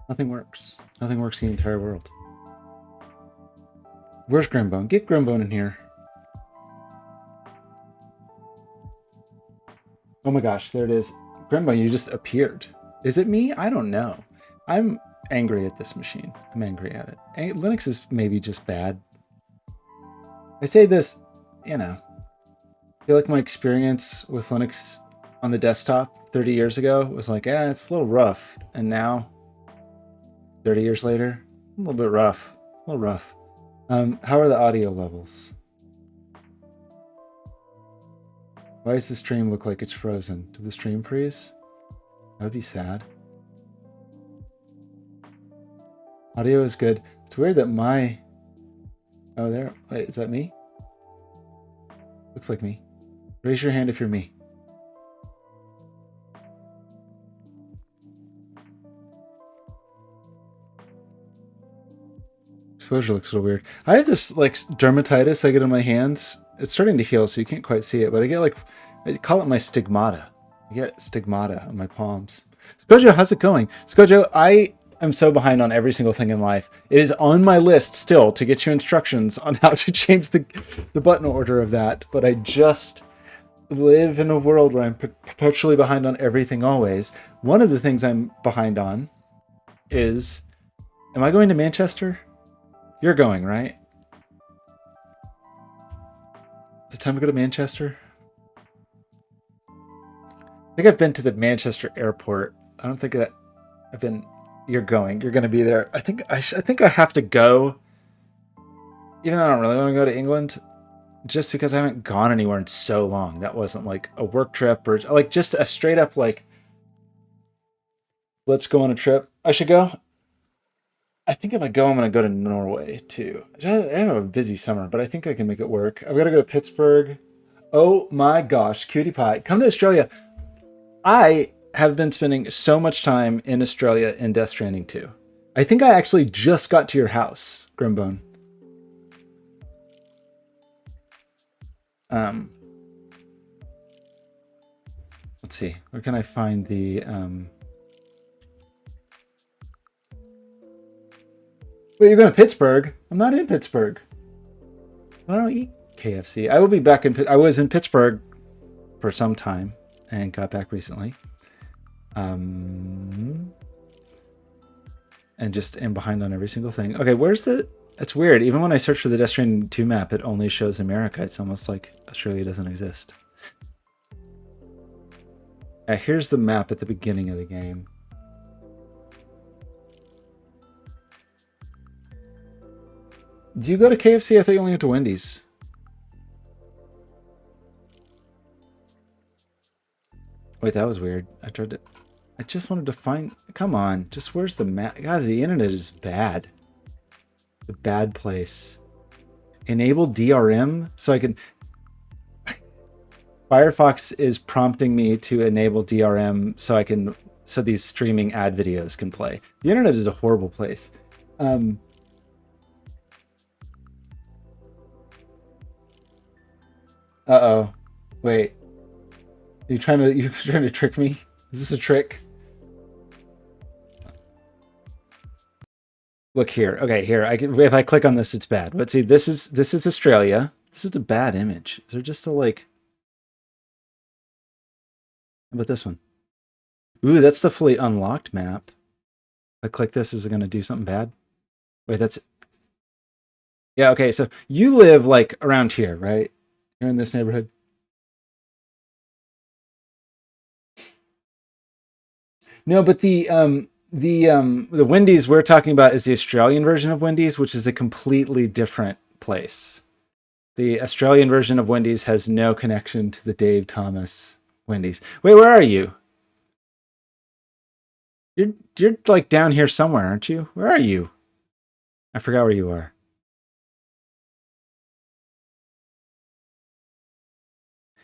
Nothing works. Nothing works in the entire world. Where's Grimbone? Get Grimbone in here. Oh my gosh, there it is. Grimbone, you just appeared. Is it me? I don't know. I'm angry at this machine. I'm angry at it. Linux is maybe just bad. I say this, you know, I feel like my experience with Linux on the desktop 30 years ago was like, yeah, it's a little rough. And now, 30 years later, a little bit rough. A little rough. How are the audio levels? Why does the stream look like it's frozen? Did the stream freeze? That would be sad. Audio is good. It's weird that my... Oh, there. Wait, is that me? Looks like me. Raise your hand if you're me. Exposure looks a little weird. I have this like dermatitis I get on my hands. It's starting to heal, so you can't quite see it, but I get like, I call it my stigmata. I get stigmata on my palms. Skojo, how's it going? Skojo, I am so behind on every single thing in life. It is on my list still to get you instructions on how to change the button order of that, but I just live in a world where I'm perpetually behind on everything always. One of the things I'm behind on is, am I going to Manchester? You're going, right? Is it time to go to Manchester? I think I've been to the Manchester airport. I don't think that I've been. You're going. You're going to be there. I think I have to go. Even though I don't really want to go to England, just because I haven't gone anywhere in so long. That wasn't like a work trip or like just a straight up like, let's go on a trip. I should go. I think if I go, I'm going to go to Norway too. I have a busy summer, but I think I can make it work. I've got to go to Pittsburgh. Oh my gosh, cutie pie. Come to Australia. I have been spending so much time in Australia in Death Stranding 2. I think I actually just got to your house, Grimbone. Let's see. Where can I find the... Wait, you're going to Pittsburgh? I'm not in Pittsburgh. I don't eat KFC. I will be back in... I was in Pittsburgh for some time and got back recently. And just am behind on every single thing. Okay, where's the... It's weird. Even when I search for the Death Stranding 2 map, it only shows America. It's almost like Australia doesn't exist. Here's the map at the beginning of the game. Do you go to KFC? I thought you only went to Wendy's. Wait, that was weird. I just wanted to find... Come on. Just where's the map? God, the internet is bad. A bad place. Enable DRM so I can... Firefox is prompting me to enable DRM so these streaming ad videos can play. The internet is a horrible place. Uh-oh. Wait. You're trying to trick me? Is this a trick? Look here. Okay, here. If I click on this, it's bad. But see, this is Australia. This is a bad image. They're just a like... How about this one? Ooh, that's the fully unlocked map. If I click this, is it going to do something bad? Wait, that's... Yeah, okay, so you live like around here, right? You're in this neighborhood. No, but the Wendy's we're talking about is the Australian version of Wendy's, which is a completely different place. The Australian version of Wendy's has no connection to the Dave Thomas Wendy's. Wait, where are you? You're like down here somewhere, aren't you? Where are you? I forgot where you are.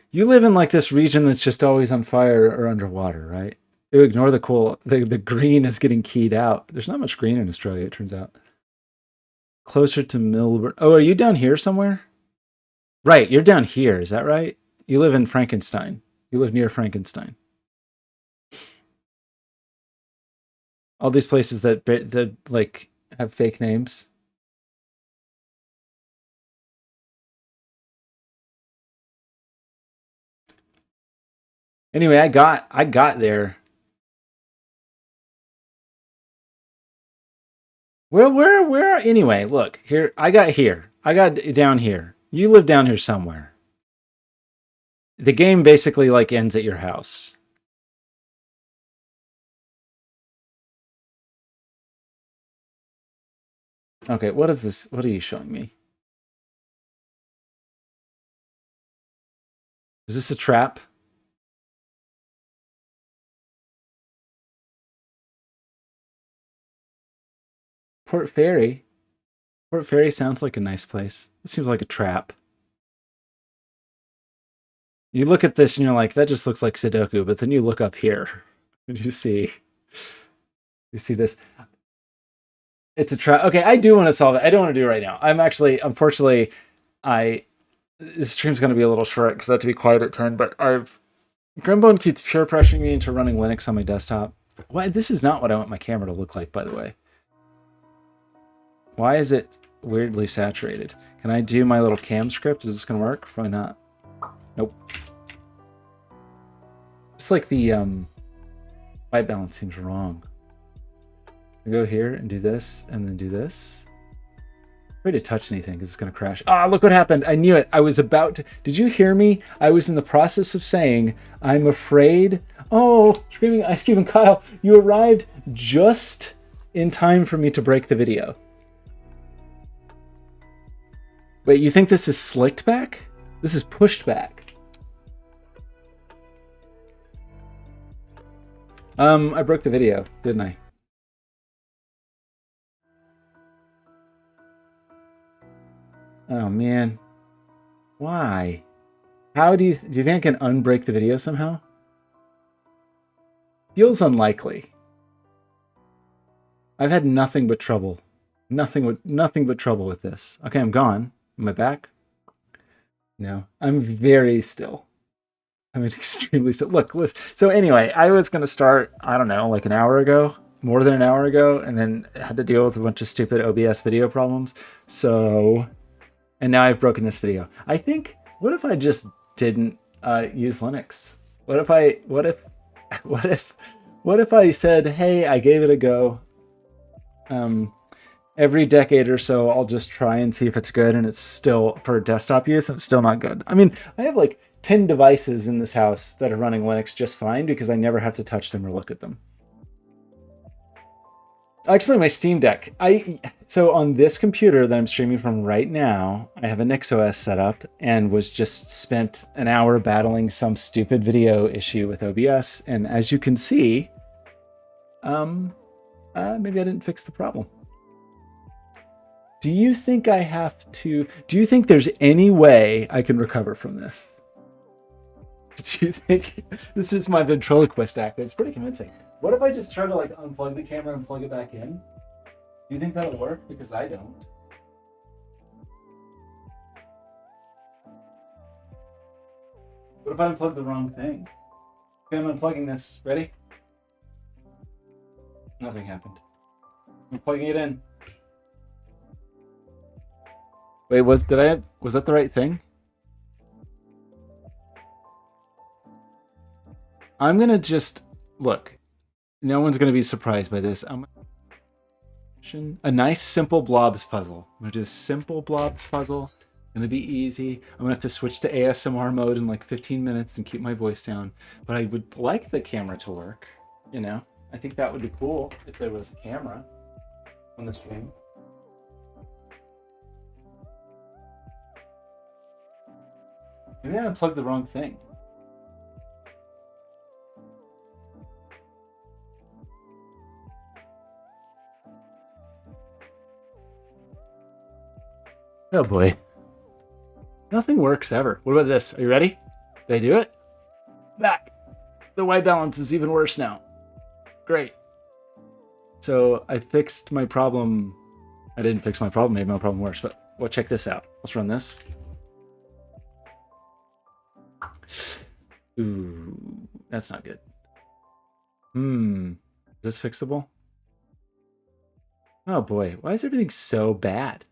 You live in like this region that's just always on fire or underwater, right? You ignore the cool. The green is getting keyed out. There's not much green in Australia, it turns out. Closer to Melbourne. Oh, are you down here somewhere? Right, you're down here. Is that right? You live in Frankenstein. You live near Frankenstein. All these places that like have fake names. Anyway, I got there. Where anyway, look, here. I got here. I got down here. You live down here somewhere. The game basically like ends at your house. Okay, what is this? What are you showing me? Is this a trap? Port Fairy? Port Fairy sounds like a nice place. It seems like a trap. You look at this and you're like, that just looks like Sudoku, but then you look up here and you see this. It's a trap. Okay, I do want to solve it. I don't want to do it right now. I'm actually, unfortunately, I this stream's going to be a little short because I have to be quiet at 10, but Grimbone keeps peer pressuring me into running Linux on my desktop. Why? This is not what I want my camera to look like, by the way. Why is it weirdly saturated? Can I do my little cam script? Is this going to work? Probably not. Nope. It's like the white balance seems wrong. I go here and do this and then do this. I'm afraid to touch anything because it's going to crash. Ah, look what happened. I knew it. I was about to. Did you hear me? I was in the process of saying, I'm afraid. Oh, screaming Ice Cube and Kyle, you arrived just in time for me to break the video. Wait, you think this is slicked back? This is pushed back. I broke the video, didn't I? Oh man. Why? How do you think I can unbreak the video somehow? Feels unlikely. I've had nothing but trouble. Nothing but trouble with this. Okay, I'm gone. Am I back? No. I'm very still. I'm extremely still. Look, listen. So anyway, I was gonna start, I don't know, like an hour ago, more than an hour ago, and then had to deal with a bunch of stupid OBS video problems. So, and now I've broken this video. I think, what if I just didn't use Linux? What if I said, hey, I gave it a go. Every decade or so, I'll just try and see if it's good, and it's still, for desktop use, it's still not good. I mean, I have like 10 devices in this house that are running Linux just fine because I never have to touch them or look at them. Actually, my Steam Deck. So on this computer that I'm streaming from right now, I have a NixOS set up and was just spent an hour battling some stupid video issue with OBS. And as you can see, maybe I didn't fix the problem. Do you think I have to? Do you think there's any way I can recover from this? Do you think this is my ventriloquist act? It's pretty convincing. What if I just try to like unplug the camera and plug it back in? Do you think that'll work? Because I don't. What if I unplug the wrong thing? Okay, I'm unplugging this. Ready? Nothing happened. I'm plugging it in. Wait, was that the right thing? I'm gonna just look. No one's gonna be surprised by this. A nice simple Blobz puzzle. I'm gonna do a simple Blobz puzzle. Gonna be easy. I'm gonna have to switch to ASMR mode in like 15 minutes and keep my voice down. But I would like the camera to work. You know, I think that would be cool if there was a camera on the stream. Maybe I unplugged the wrong thing. Oh boy. Nothing works ever. What about this? Are you ready? Did I do it? Back. The white balance is even worse now. Great. So I fixed my problem. I didn't fix my problem, made my problem worse, but well, check this out. Let's run this. Ooh, that's not good. Is this fixable? Oh boy, why is everything so bad?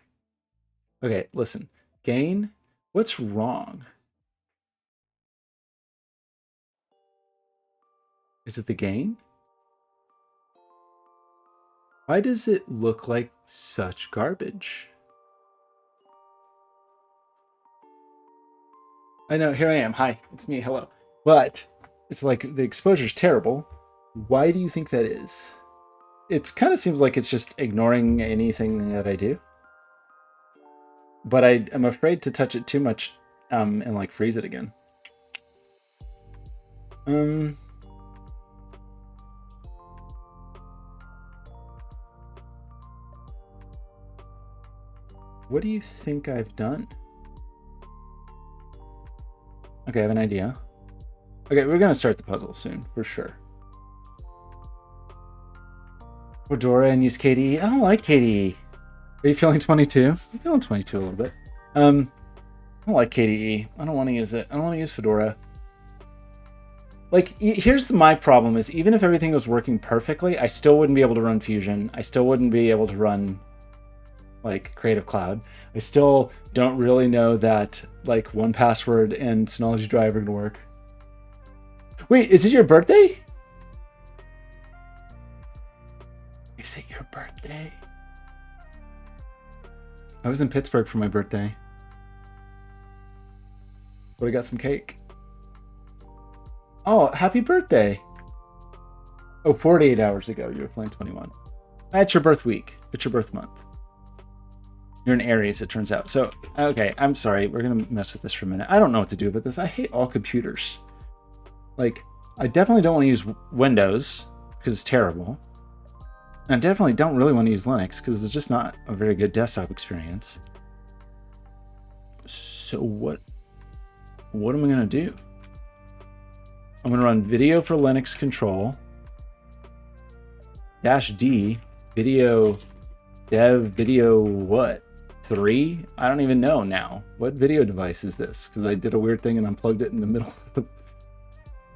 Okay, listen. Gain, what's wrong? Is it the gain? Why does it look like such garbage? I know, here I am. Hi, it's me. Hello. But it's like the exposure's terrible. Why do you think that is? It kind of seems like it's just ignoring anything that I do. But I'm afraid to touch it too much and like freeze it again. What do you think I've done? Okay, I have an idea. Okay, we're gonna start the puzzle soon, for sure. Fedora and use KDE. I don't like KDE. Are you feeling 22? I'm feeling 22 a little bit. I don't like KDE. I don't want to use it. I don't want to use Fedora. Like, here's my problem is even if everything was working perfectly, I still wouldn't be able to run Fusion. I still wouldn't be able to run like Creative Cloud. I still don't really know that like 1Password and Synology Drive are gonna work. Wait, is it your birthday? Is it your birthday? I was in Pittsburgh for my birthday. But I got some cake. Oh, happy birthday. Oh, 48 hours ago, you were playing 21. It's your birth week. It's your birth month. You're an Aries, it turns out. So, okay, I'm sorry. We're going to mess with this for a minute. I don't know what to do with this. I hate all computers. Like, I definitely don't want to use Windows because it's terrible. And I definitely don't really want to use Linux because it's just not a very good desktop experience. So what am I going to do? I'm going to run video for Linux control. -D, video dev, video what? 3? I don't even know now. What video device is this? Because I did a weird thing and unplugged it in the middle of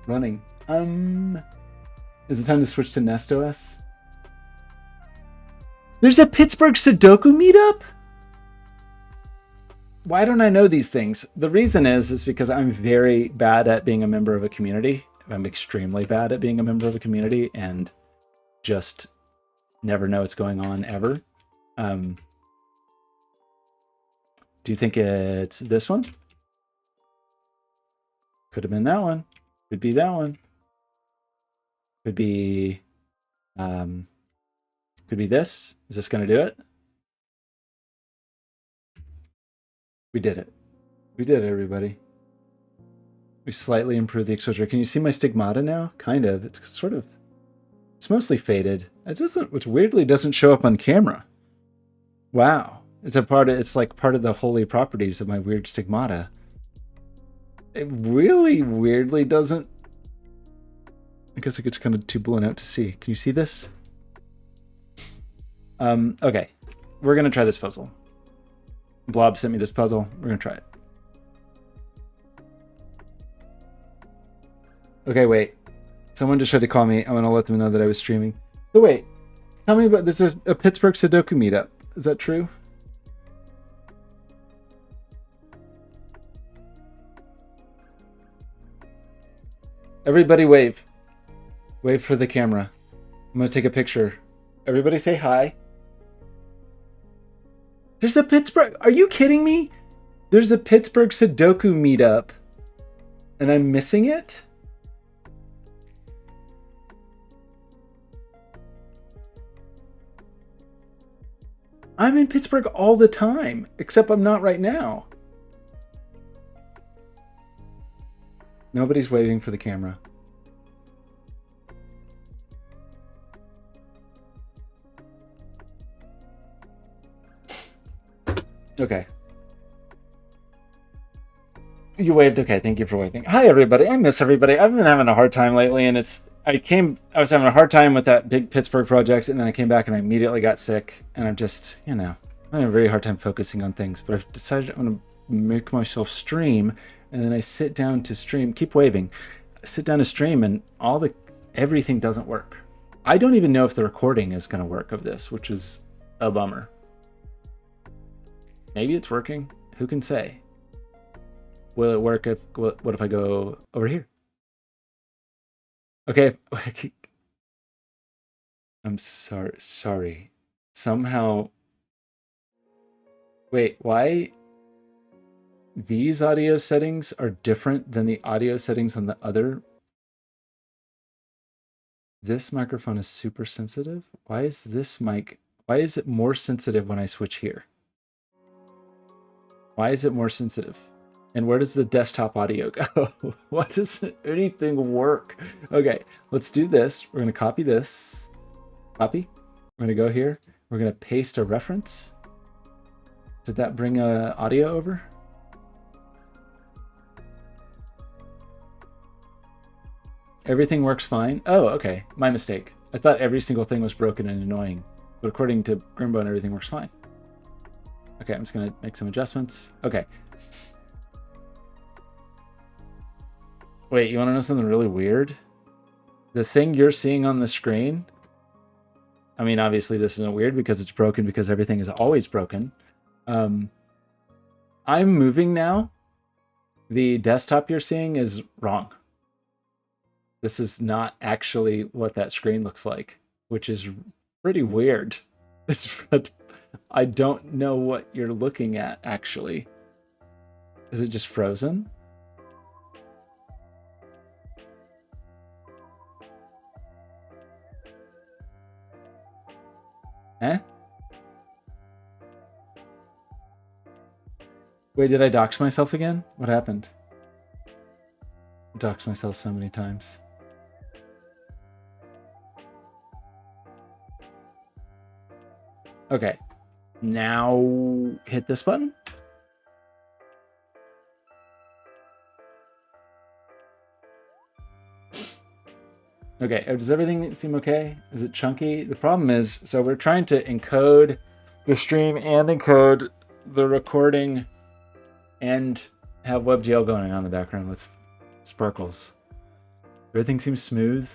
running. Is it time to switch to Nest OS? There's a Pittsburgh Sudoku meetup? Why don't I know these things? The reason is because I'm very bad at being a member of a community. I'm extremely bad at being a member of a community and just never know what's going on ever. Do you think it's this one? Could have been that one. Could be that one. Could be this. Is this going to do it? We did it. We did it, everybody. We slightly improved the exposure. Can you see my stigmata now? Kind of. It's sort of... It's mostly faded. It doesn't... Which weirdly doesn't show up on camera. Wow. It's like part of the holy properties of my weird stigmata. It really weirdly doesn't... I guess it gets kind of too blown out to see. Can you see this? Okay. We're going to try this puzzle. Blobz sent me this puzzle. We're going to try it. Okay, wait. Someone just tried to call me. I want to let them know that I was streaming. So wait. Tell me about this. Is a Pittsburgh Sudoku meetup. Is that true? Everybody wave. Wave for the camera. I'm going to take a picture. Everybody say hi. There's a Pittsburgh... Are you kidding me? There's a Pittsburgh Sudoku meetup. And I'm missing it? I'm in Pittsburgh all the time. Except I'm not right now. Nobody's waving for the camera. Okay. You waved. Okay, thank you for waving. Hi, everybody. I miss everybody. I've been having a hard time lately, and I was having a hard time with that big Pittsburgh project, and then I came back and I immediately got sick, and I'm just, I'm having a very hard time focusing on things, but I've decided I'm going to make myself stream, and then I sit down to stream. Keep waving. I sit down to stream, and everything doesn't work. I don't even know if the recording is going to work of this, which is a bummer. Maybe it's working. Who can say? Will it work if, what if I go over here? Okay. I'm sorry. Somehow, wait, why these audio settings are different than the audio settings on the other? This microphone is super sensitive. Why is this mic, why is it more sensitive when I switch here? Why is it more sensitive? And where does the desktop audio go? Why doesn't anything work? Okay, let's do this. We're gonna copy this. Copy. We're gonna go here. We're gonna paste a reference. Did that bring audio over? Everything works fine. Oh, okay. My mistake. I thought every single thing was broken and annoying. But according to Grimbone, everything works fine. Okay, I'm just gonna make some adjustments. Okay. Wait, you wanna know something really weird? The thing you're seeing on the screen, I mean, obviously this isn't weird because it's broken because everything is always broken. I'm moving now. The desktop you're seeing is wrong. This is not actually what that screen looks like, which is pretty weird. I don't know what you're looking at, actually. Is it just frozen? Eh? Wait, did I dox myself again? What happened? I doxed myself so many times. Okay. Now hit this button. Okay, does everything seem okay? Is it chunky? The problem is, so we're trying to encode the stream and encode the recording and have WebGL going on in the background with sparkles. Everything seems smooth.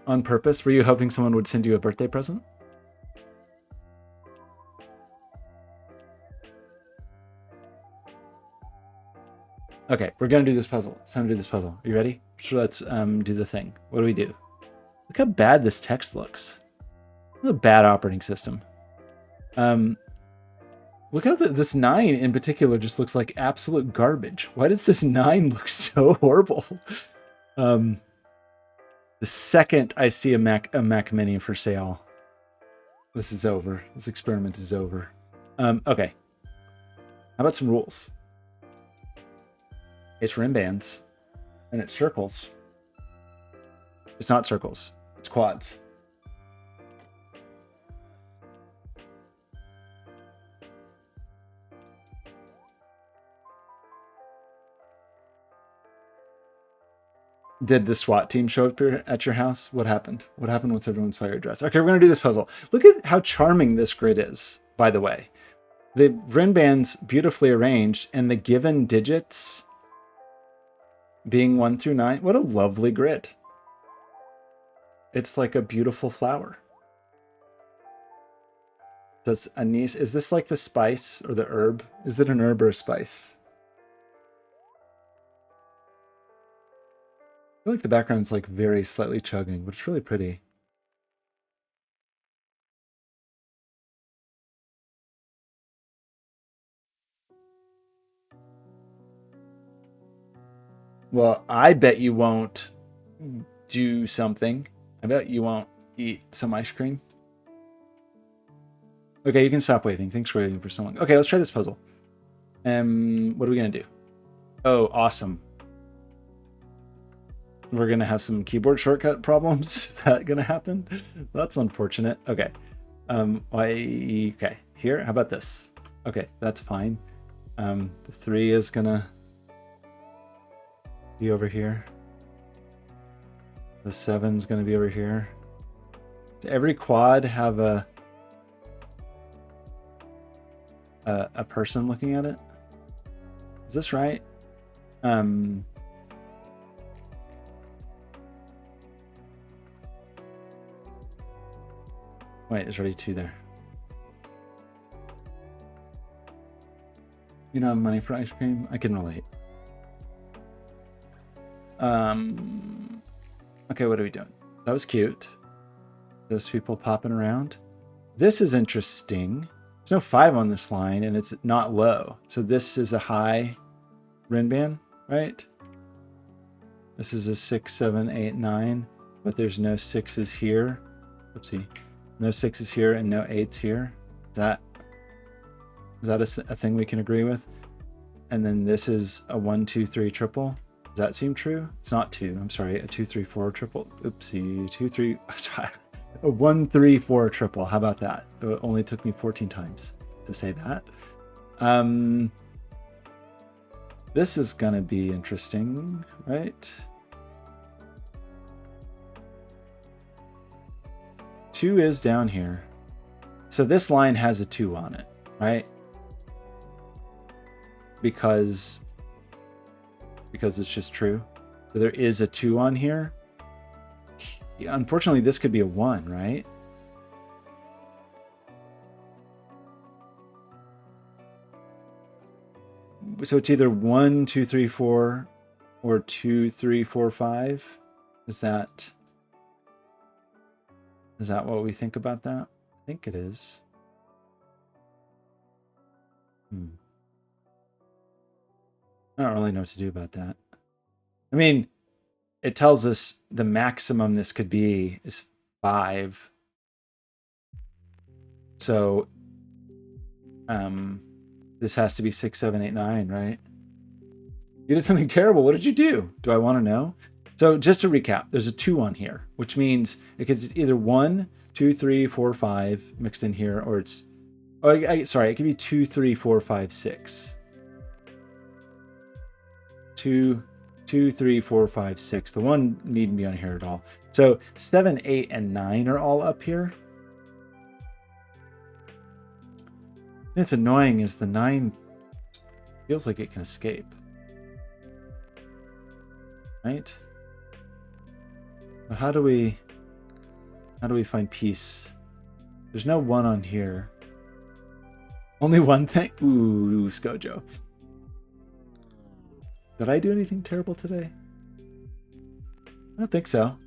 On purpose? Were you hoping someone would send you a birthday present? Okay, we're gonna do this puzzle. It's time to do this puzzle. Are you ready? So let's do the thing. What do we do? Look how bad this text looks. What a bad operating system. Look how this 9 in particular just looks like absolute garbage. Why does this 9 look so horrible? The second I see a Mac Mini for sale, this is over. This experiment is over. Okay. How about some rules? It's rim bands, and it's circles. It's not circles. It's quads. Did the SWAT team show up at your house? What happened? What happened once everyone saw your dress? Okay, we're going to do this puzzle. Look at how charming this grid is, by the way. The rim bands beautifully arranged, and the given digits being 1 through 9. What a lovely grid. It's like a beautiful flower. Does Anise, is this like the spice or the herb? Is it an herb or a spice? I feel like the background's like very slightly chugging, but it's really pretty. Well, I bet you won't do something. I bet you won't eat some ice cream. Okay, you can stop waving. Thanks for waiting for so long. Okay, let's try this puzzle. What are we gonna do? Oh, awesome. We're gonna have some keyboard shortcut problems. Is that gonna happen? That's unfortunate. Okay. Okay, here, how about this? Okay, that's fine. The 3 is gonna be over here. The 7's gonna be over here. Does every quad have a person looking at it? Is this right? Wait, there's already 2 there. You don't have money for ice cream? I can relate. Okay, what are we doing? That was cute. Those people popping around. This is interesting. There's no 5 on this line, and it's not low. So this is a high Rinban, right? This is a 6, 7, 8, 9, but there's no 6s here. Oopsie. No 6s here and no 8s here. Is that a thing we can agree with? And then this is a 1, 2, 3 triple. Does that seem true? It's not 2. I'm sorry. A 2, 3, 4 triple. Oopsie. 2, 3. Sorry. A 1, 3, 4 triple. How about that? It only took me 14 times to say that. This is going to be interesting, right? 2 is down here. So this line has a 2 on it, right? Because it's just true. So there is a 2 on here. Yeah, unfortunately, this could be a 1, right? So it's either 1, 2, 3, 4, or 2, 3, 4, 5. Is that what we think about that? I think it is. I don't really know what to do about that. I mean, it tells us the maximum this could be is 5. So this has to be 6, 7, 8, 9, right? You did something terrible. What did you do? Do I want to know? So just to recap, there's a 2 on here, which means it's either 1, 2, 3, 4, 5 mixed in here, or it's, sorry, it could be 2, 3, 4, 5, 6. 2, 3, 4, 5, 6. The 1 needn't be on here at all. So 7, 8, and 9 are all up here. It's annoying is the 9 feels like it can escape. Right? How do we find peace? There's no 1 on here. Only one thing. Ooh, Skojo. Did I do anything terrible today? I don't think so.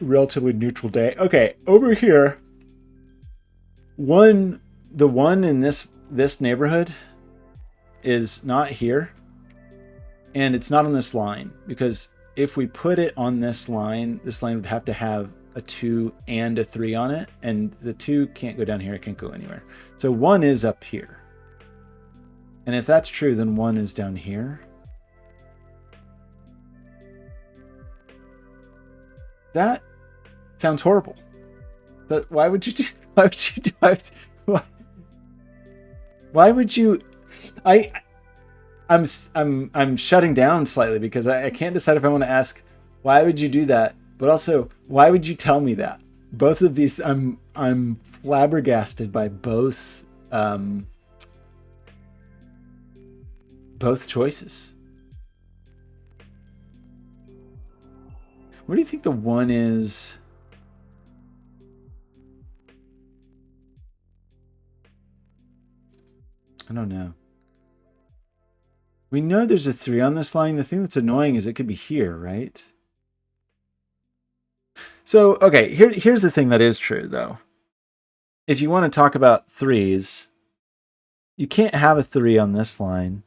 Relatively neutral day. Okay, over here, the 1 in this neighborhood is not here, and it's not on this line, because if we put it on this line would have to have a 2 and a 3 on it, and the 2 can't go down here, it can't go anywhere. So 1 is up here. And if that's true, then 1 is down here. That sounds horrible. Why would you do? Why would you do? Why would you? I'm shutting down slightly because I can't decide if I want to ask why would you do that, but also why would you tell me that? Both of these, I'm flabbergasted by both choices. Where do you think the 1 is? I don't know. We know there's a 3 on this line. The thing that's annoying is it could be here, right? So, okay, here's the thing that is true, though. If you want to talk about 3s, you can't have a 3 on this line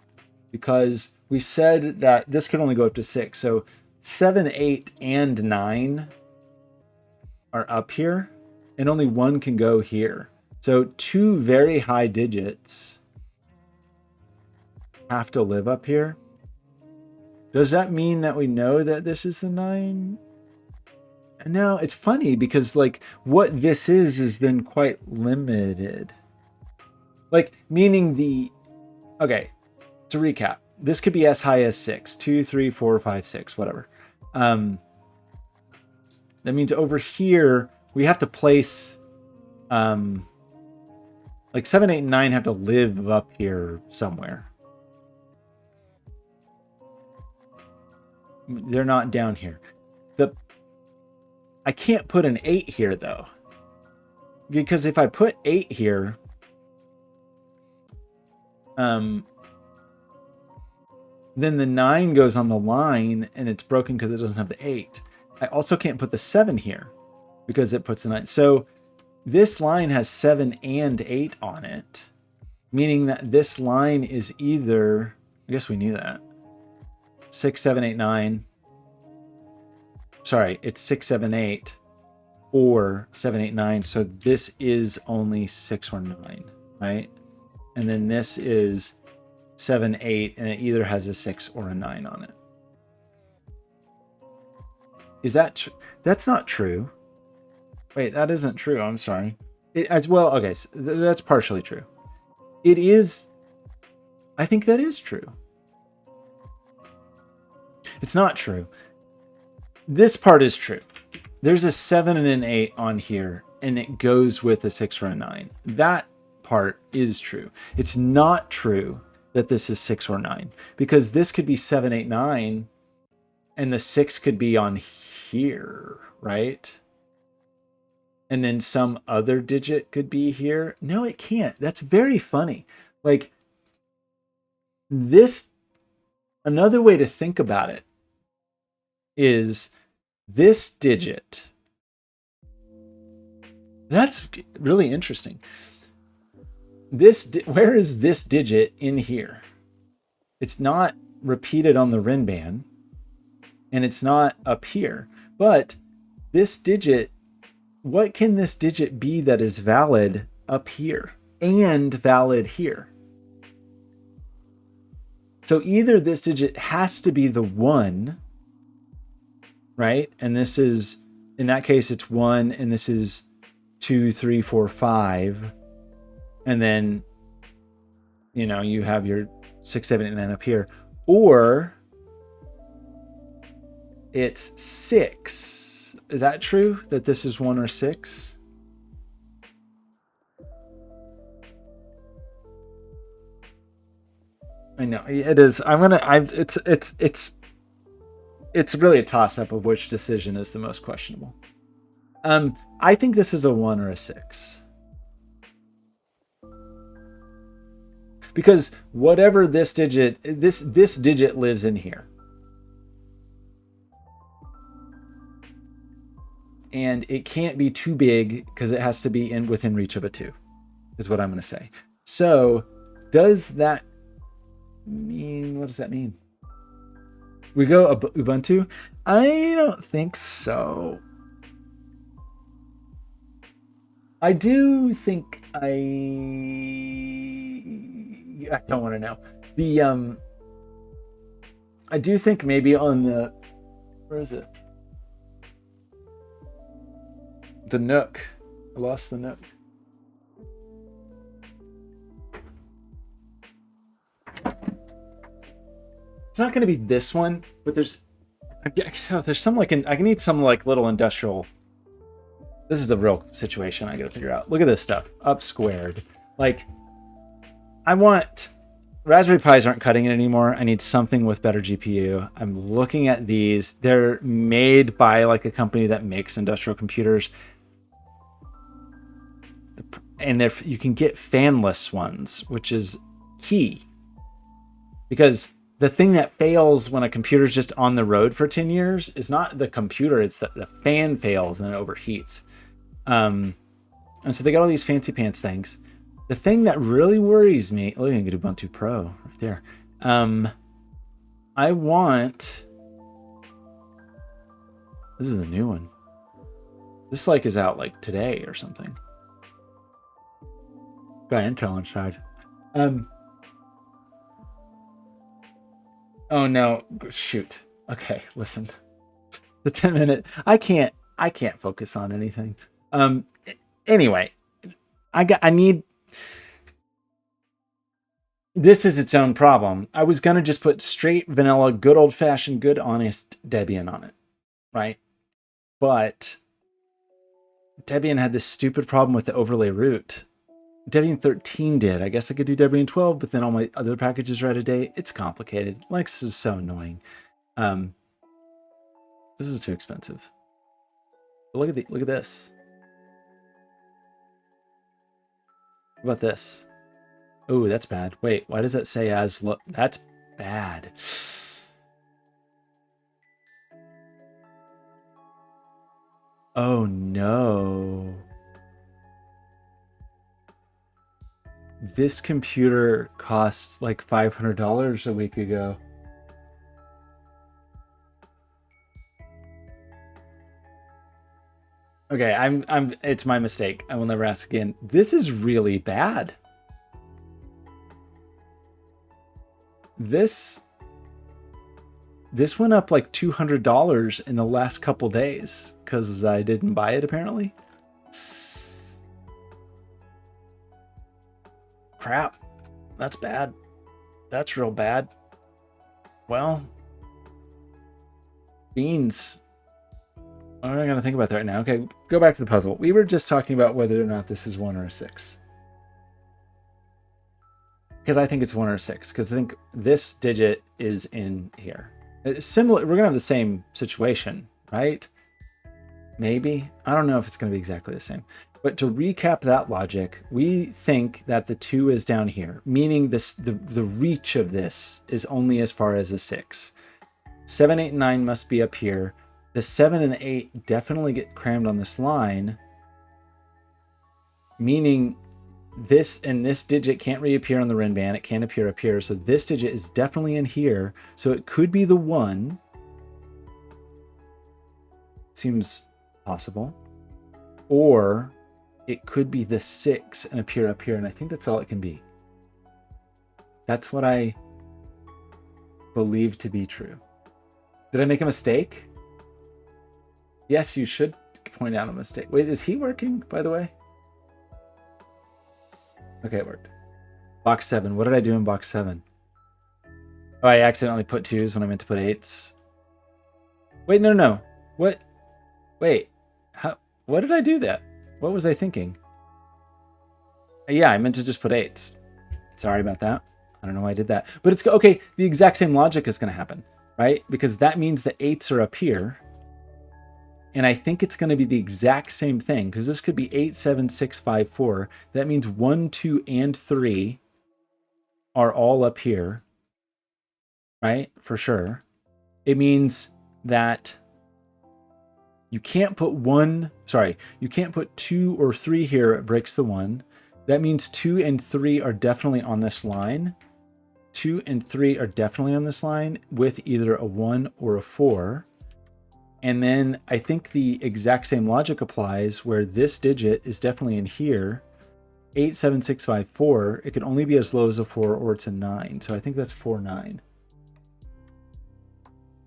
because we said that this could only go up to 6. So 7, 8, and 9 are up here, and only 1 can go here. So 2 very high digits have to live up here. Does that mean that we know that this is the 9? No, it's funny because like what this is then quite limited. Like meaning okay, to recap, this could be as high as 6, 2, 3, 4, 5, 6, whatever. That means over here we have to place like 7, 8, and 9 have to live up here somewhere. They're not down here. I can't put an 8 here though. Because if I put 8 here, then the 9 goes on the line and it's broken because it doesn't have the 8. I also can't put the 7 here because it puts the 9. So this line has 7 and 8 on it, meaning that this line is either, I guess we knew that, 6, 7, 8, 9. Sorry, it's 6, 7, 8 or 7, 8, 9. So this is only 6 or 9, right? And then this is 7, 8, and it either has a 6 or a 9 on it. Is that that's not true? Wait, that isn't true. I'm sorry. As well, okay, so that's partially true. It is. I think that is true. It's not true. This part is true. There's a 7 and an 8 on here, and it goes with a 6 or a 9. That part is true. It's not true that this is 6 or 9, because this could be 7, 8, 9, and the 6 could be on here, right? And then some other digit could be here. No, it can't. That's very funny. Like this, another way to think about it is this digit. That's really interesting. Where is this digit in here? It's not repeated on the Rin band, and it's not up here. But this digit, what can this digit be that is valid up here and valid here? So either this digit has to be the 1, right? And this is, in that case, it's 1, and this is 2, 3, 4, 5. And then, you know, you have your 6, 7, 8, 9 up here. Or it's 6. Is that true? That this is 1 or 6? I know it is. It's really a toss-up of which decision is the most questionable. I think this is a 1 or a 6. Because whatever this digit, this digit lives in here. And it can't be too big because it has to be within reach of a 2, is what I'm going to say. So does that mean, what does that mean? We go Ubuntu? I don't think so. I do think I don't want to know. I do think maybe on the, where is it? The Nook. I lost the Nook. It's not going to be this one, but there's some like I need some like little industrial. This is a real situation I got to figure out. Look at this stuff up squared. Like I want Raspberry Pis aren't cutting it anymore. I need something with better GPU. I'm looking at these. They're made by like a company that makes industrial computers. And you can get fanless ones, which is key. Because the thing that fails when a computer's just on the road for 10 years is not the computer, it's the fan fails and it overheats. And so they got all these fancy pants things. The thing that really worries me, look, I can get Ubuntu Pro right there. I want, this is the new one. This like is out like today or something. Got Intel inside. Oh no, shoot. Okay, listen. The 10-minute, I can't focus on anything. Anyway, I need, this is its own problem. I was gonna just put straight vanilla, good old fashioned, good honest Debian on it, right? But Debian had this stupid problem with the overlay root. Debian 13 did. I guess I could do Debian 12, but then all my other packages are out of date. It's complicated. Linux is so annoying. This is too expensive. But look at this. What about this? Oh, that's bad. Wait, why does that say as low? That's bad. Oh no. This computer costs like $500 a week ago. Okay, it's my mistake. I will never ask again. This is really bad. This went up like $200 in the last couple days because I didn't buy it apparently. Crap. That's bad. That's real bad. Well, beans. I'm not going to think about that right now. Okay, go back to the puzzle. We were just talking about whether or not this is 1 or a 6. Because I think it's 1 or 6. Because I think this digit is in here. It's similar. We're going to have the same situation, right? Maybe. I don't know if it's going to be exactly the same. But to recap that logic, we think that the 2 is down here, meaning the reach of this is only as far as a 6. 7, 8, and 9 must be up here. The 7 and the 8 definitely get crammed on this line, meaning this and this digit can't reappear on the Rin band. It can't appear up here. So this digit is definitely in here. So it could be the 1. Seems possible. Or it could be the 6 and appear up here. And I think that's all it can be. That's what I believe to be true. Did I make a mistake? Yes, you should point out a mistake. Wait, is he working, by the way? Okay, it worked. Box 7. What did I do in box 7? Oh, I accidentally put 2s when I meant to put 8s. Wait, no. What? Wait. How? What did I do that? What was I thinking? Yeah, I meant to just put 8s. Sorry about that. I don't know why I did that. But it's okay. The exact same logic is going to happen, right? Because that means the 8s are up here. And I think it's going to be the exact same thing because this could be 8, 7, 6, 5, 4. That means 1, 2, and 3 are all up here, right? For sure. It means that you can't put you can't put 2 or 3 here. It breaks the 1. That means 2 and 3 are definitely on this line. 2 and 3 are definitely on this line with either a 1 or a 4. And then I think the exact same logic applies where this digit is definitely in here. 8, 7, 6, 5, 4. It can only be as low as a 4 or it's a 9. So I think that's 4, 9.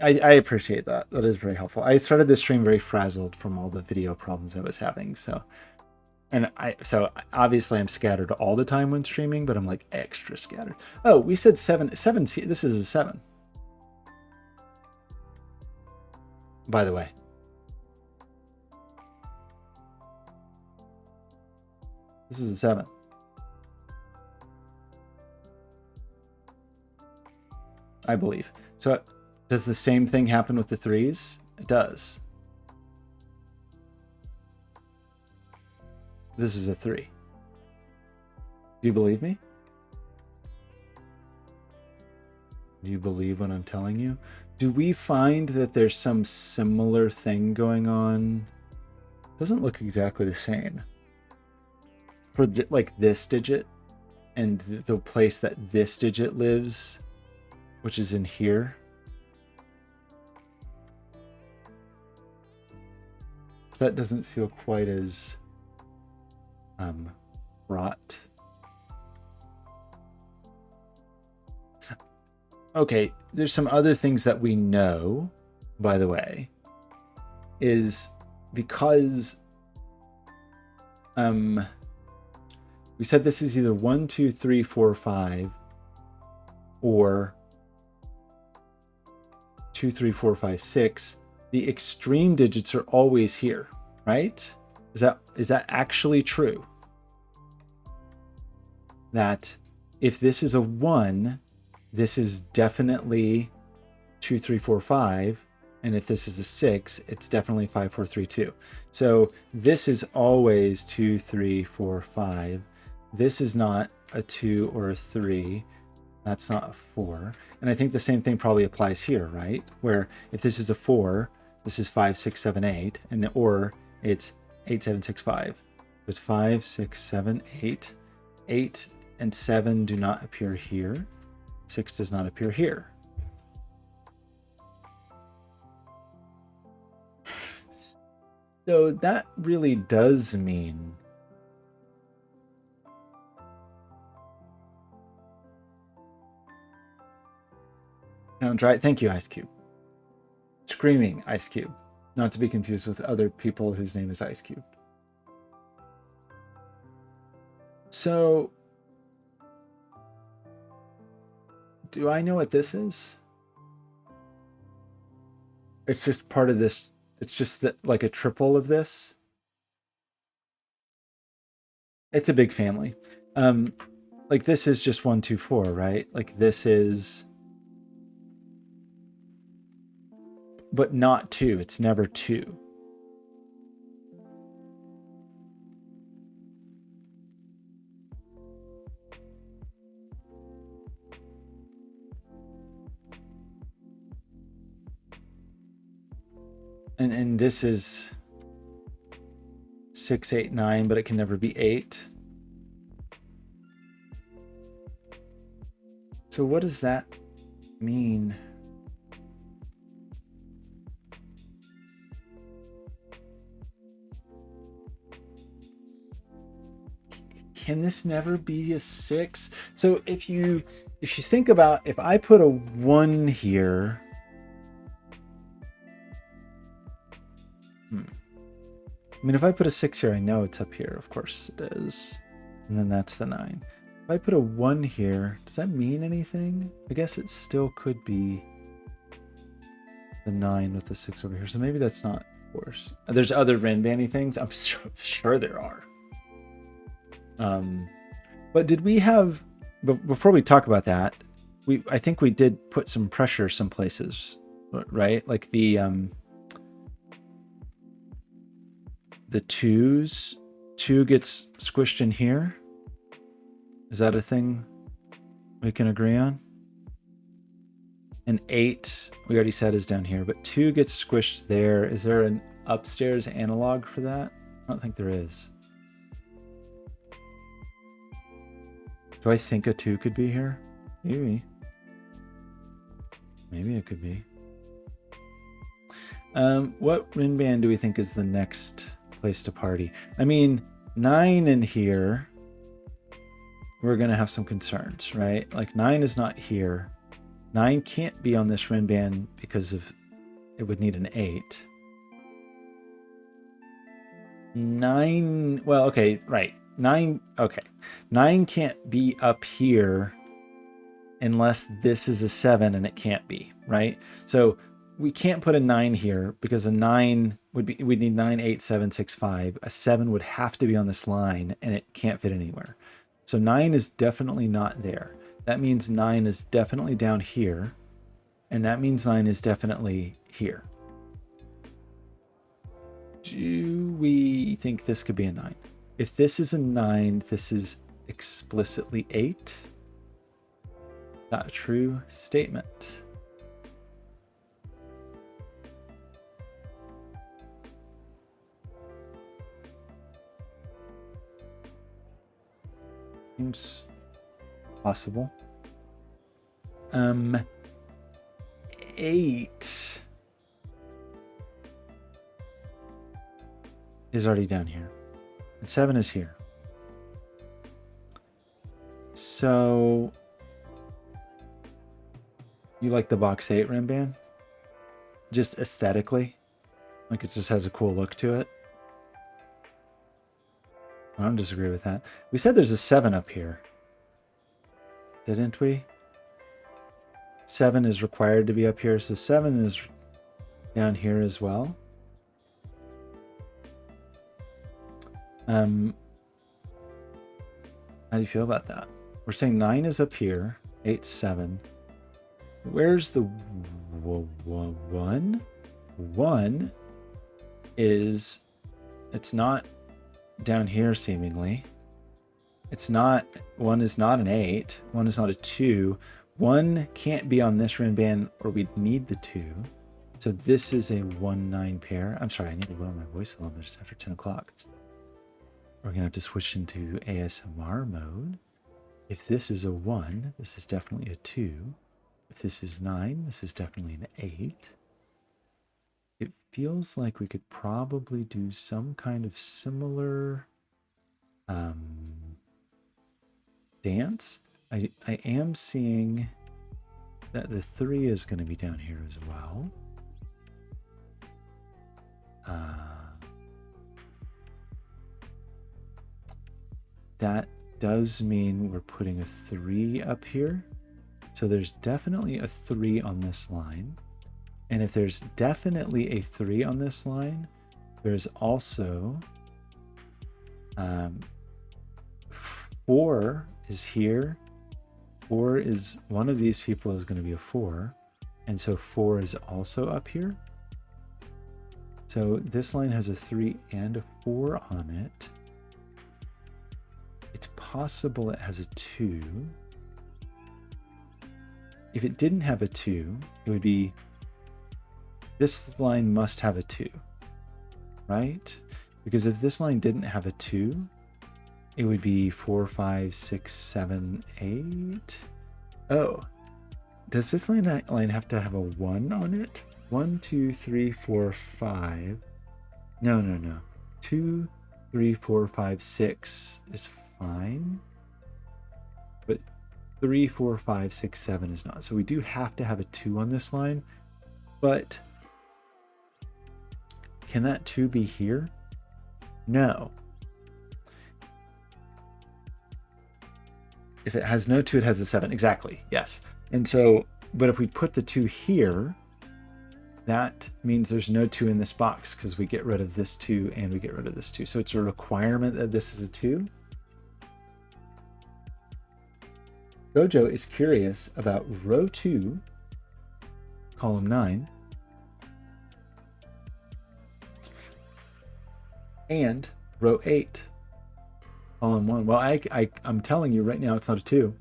I appreciate that. That is very helpful. I started this stream very frazzled from all the video problems I was having. So obviously I'm scattered all the time when streaming, but I'm like extra scattered. Oh, we said 7. 7. This is a 7. By the way, this is a 7. I believe. So does the same thing happen with the 3s? It does. This is a 3. Do you believe me? Do you believe what I'm telling you? Do we find that there's some similar thing going on? Doesn't look exactly the same. For like this digit and the place that this digit lives, which is in here. That doesn't feel quite as wrought. Okay, there's some other things that we know, by the way, is because we said this is either 1, 2, 3, 4, 5, or 2, 3, 4, 5, 6. The extreme digits are always here, right? Is that actually true? That if this is a 1, this is definitely 2, 3, 4, 5. And And if this is a 6, it's definitely 5, 4, 3, 2. So this is always 2, 3, 4, 5. This is not a 2 or a 3. That's not a 4. And I think the same thing probably applies here, right? Where if this is a 4, this is 5, 6, 7, 8, and or it's 8, 7, 6, 5. But 5, 6, 7, 8. 8 and 7 do not appear here. 6 does not appear here. So that really does mean sounds right. Thank you, Ice Cube. Screaming Ice Cube, not to be confused with other people whose name is Ice Cube. So, do I know what this is? It's just part of this. It's just that, like a triple of this. It's a big family. Like this is just 1, 2, 4, right? Like this is, but not 2. It's never 2. And this is 6, 8, 9, but it can never be 8. So what does that mean? Can this never be a 6? So if you think about, if I put a 1 here, I mean, if I put a 6 here, I know it's up here. Of course it is. And then that's the 9. If I put a 1 here, does that mean anything? I guess it still could be the 9 with the 6 over here. So maybe that's not force. There's other Renbanny things. I'm sure there are. But did we have, before we talk about that, I think we did put some pressure some places, right? Like the 2s, 2 gets squished in here. Is that a thing we can agree on? And 8, we already said is down here, but 2 gets squished there. Is there an upstairs analog for that? I don't think there is. Do I think a 2 could be here? Maybe. Maybe it could be. What Rinband do we think is the next place to party? I mean, 9 in here, we're going to have some concerns, right? Like 9 is not here. 9 can't be on this Rinband because of it would need an 8. 9, well, okay, right. 9, okay. 9 can't be up here unless this is a 7 and it can't be, right? So we can't put a 9 here because a 9 would be, we'd need 9, 8, 7, 6, 5. A 7 would have to be on this line and it can't fit anywhere. So 9 is definitely not there. That means 9 is definitely down here. And that means 9 is definitely here. Do we think this could be a 9? If this is a 9, this is explicitly 8. Not a true statement. Seems possible. 8 is already down here. And 7 is here. So you like the box 8 Rinband? Just aesthetically? Like it just has a cool look to it? I don't disagree with that. We said there's a 7 up here. Didn't we? 7 is required to be up here, so 7 is down here as well. How do you feel about that? We're saying 9 is up here, 8, 7. Where's the 1? 1 is, it's not down here seemingly. It's not, 1 is not an 8. 1 is not a 2. 1 can't be on this rin band, or we'd need the 2. So this is a 1-9 pair. I'm sorry, I need to lower my voice a little bit. It's after 10 o'clock. We're going to have to switch into ASMR mode. If this is a 1, this is definitely a 2. If this is 9, this is definitely an 8. It feels like we could probably do some kind of similar dance. I am seeing that the 3 is going to be down here as well. That does mean we're putting a 3 up here. So there's definitely a 3 on this line. And if there's definitely a 3 on this line, there's also 4 is here. 4 is, one of these people is going to be a 4. And so 4 is also up here. So this line has a 3 and a 4 on it. It's possible it has a 2. If it didn't have a 2, it would be, this line must have a 2, right? Because if this line didn't have a 2, it would be 4, 5, 6, 7, 8. Oh, does this line have to have a 1 on it? 1, 2, 3, 4, 5. No. 2, 3, 4, 5, 6 is fine. But 3, 4, 5, 6, 7 is not. So we do have to have a 2 on this line. But can that 2 be here? No. If it has no 2, it has a 7. Exactly. Yes. And so, but if we put the 2 here, that means there's no 2 in this box because we get rid of this 2 and we get rid of this 2. So it's a requirement that this is a 2. Jojo is curious about row 2, column 9, and row 8, column 1. Well, I'm telling you right now, it's not a 2.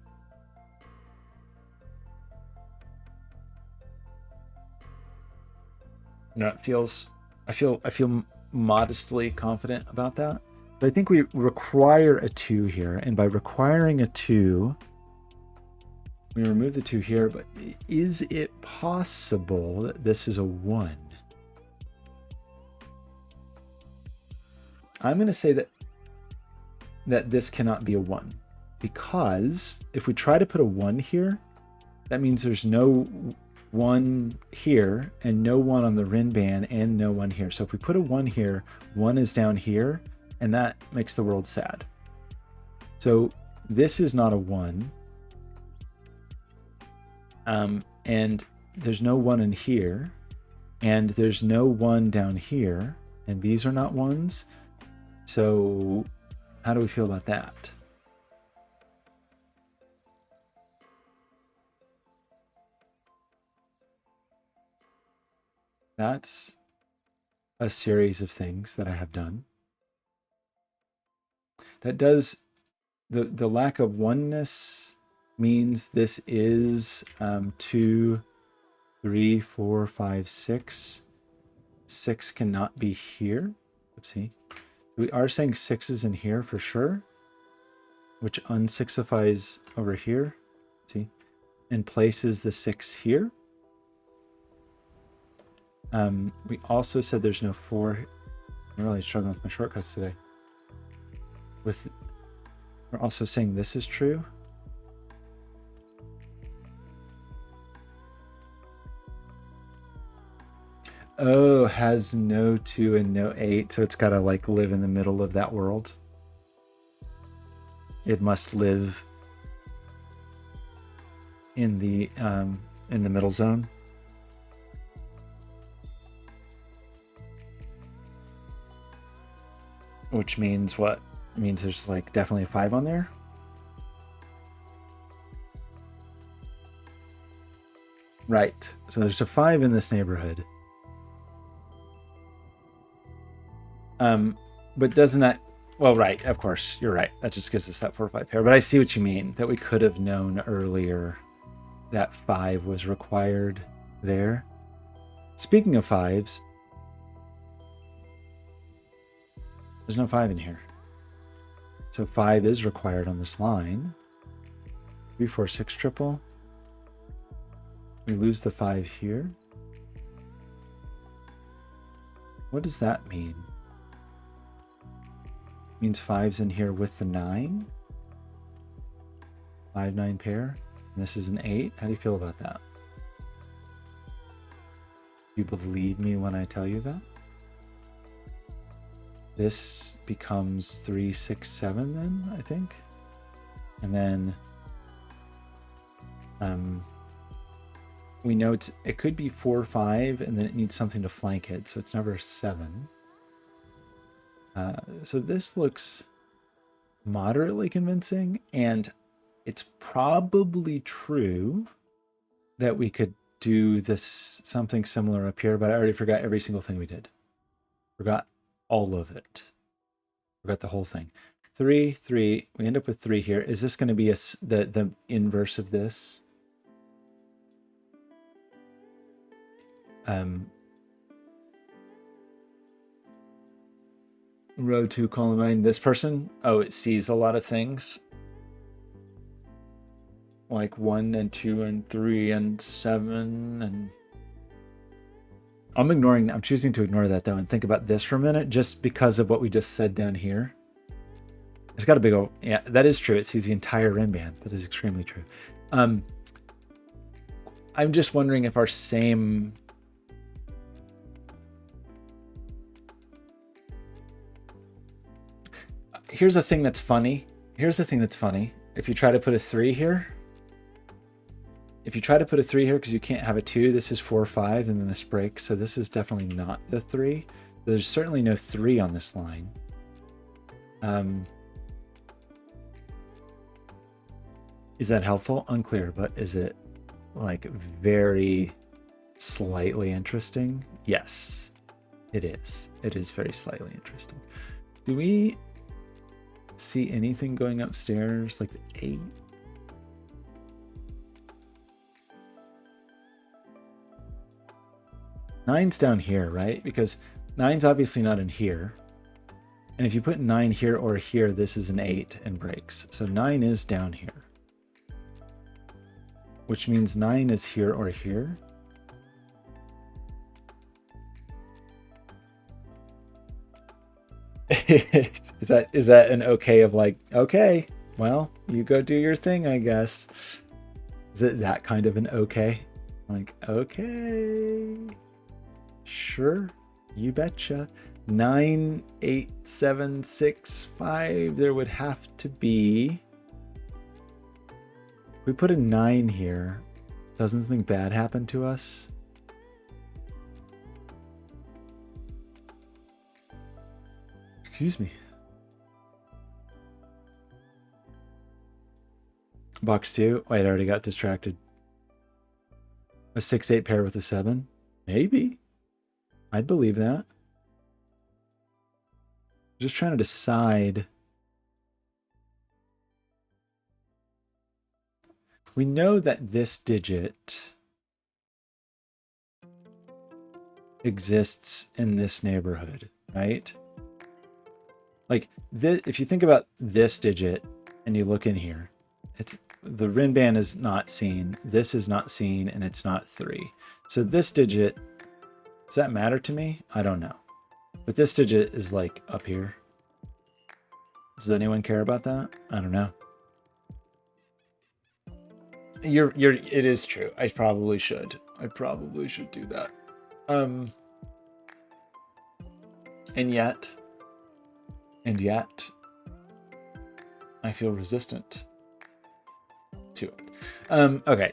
No, it feels, I feel modestly confident about that. But I think we require a 2 here, and by requiring a 2, we remove the 2 here, but is it possible that this is a 1? I'm going to say that this cannot be a 1, because if we try to put a 1 here, that means there's no 1 here and no 1 on the rin band and no 1 here. So if we put a 1 here, 1 is down here, and that makes the world sad. So this is not a 1. And there's no 1 in here, and there's no 1 down here, and these are not 1s. So how do we feel about that? That's a series of things that I have done. That does, the lack of oneness means this is 2, 3, 4, 5, 6. 6 cannot be here. Oopsie. We are saying 6 is in here for sure, which unsixifies over here. See, and places the 6 here. We also said there's no 4. I'm really struggling with my shortcuts today. We're also saying this is true. Oh, has no 2 and no 8, so it's got to like live in the middle of that world. It must live in the middle zone. Which means what? It means there's like definitely a 5 on there. Right. So there's a 5 in this neighborhood. But doesn't that, well, right, of course, you're right. That just gives us that 4 or 5 pair. But I see what you mean, that we could have known earlier that 5 was required there. Speaking of 5s, there's no 5 in here. So 5 is required on this line. 3, 4, 6 triple. We lose the 5 here. What does that mean? It means 5's in here with the 9. 5, 9 pair. And this is an 8. How do you feel about that? You believe me when I tell you that? This becomes 3, 6, 7 then, I think. And then we know it could be 4, 5, and then it needs something to flank it, so it's never a 7. So this looks moderately convincing, and it's probably true that we could do this something similar up here, but I already forgot every single thing we did. Forgot all of it. Forgot the whole thing. 3, 3. We end up with 3 here. Is this going to be the inverse of this? Row 2, column 9. This person, oh, it sees a lot of things. Like 1 and 2 and 3 and 7 and... I'm choosing to ignore that though and think about this for a minute just because of what we just said down here. It's got a big old, yeah, that is true. It sees the entire rim band. That is extremely true. I'm just wondering if our same... Here's the thing that's funny. If you try to put a 3 here, because you can't have a 2, this is 4, 5, and then this breaks. So this is definitely not the 3. There's certainly no 3 on this line. Is that helpful? Unclear, but is it like very slightly interesting? Yes, it is. It is very slightly interesting. Do we see anything going upstairs like the 8? Nine's down here, right? Because 9's obviously not in here. And if you put 9 here or here, this is an 8 and breaks. So 9 is down here. Which means 9 is here or here. Is that an okay of like, okay, well, you go do your thing, I guess. Is it that kind of an okay? Like, okay. Sure, you betcha. 9, 8, 7, 6, 5. There would have to be. If we put a 9 here, doesn't something bad happen to us? Excuse me. Box 2. Wait, I already got distracted. A 6, 8 pair with a 7? Maybe. I'd believe that. Just trying to decide. We know that this digit exists in this neighborhood, right? Like this, if you think about this digit and you look in here, it's the rim band is not seen, this is not seen, and it's not 3. So this digit, does that matter to me? I don't know. But this digit is like up here. Does anyone care about that? I don't know. It is true. I probably should do that. And yet, I feel resistant to it. Okay.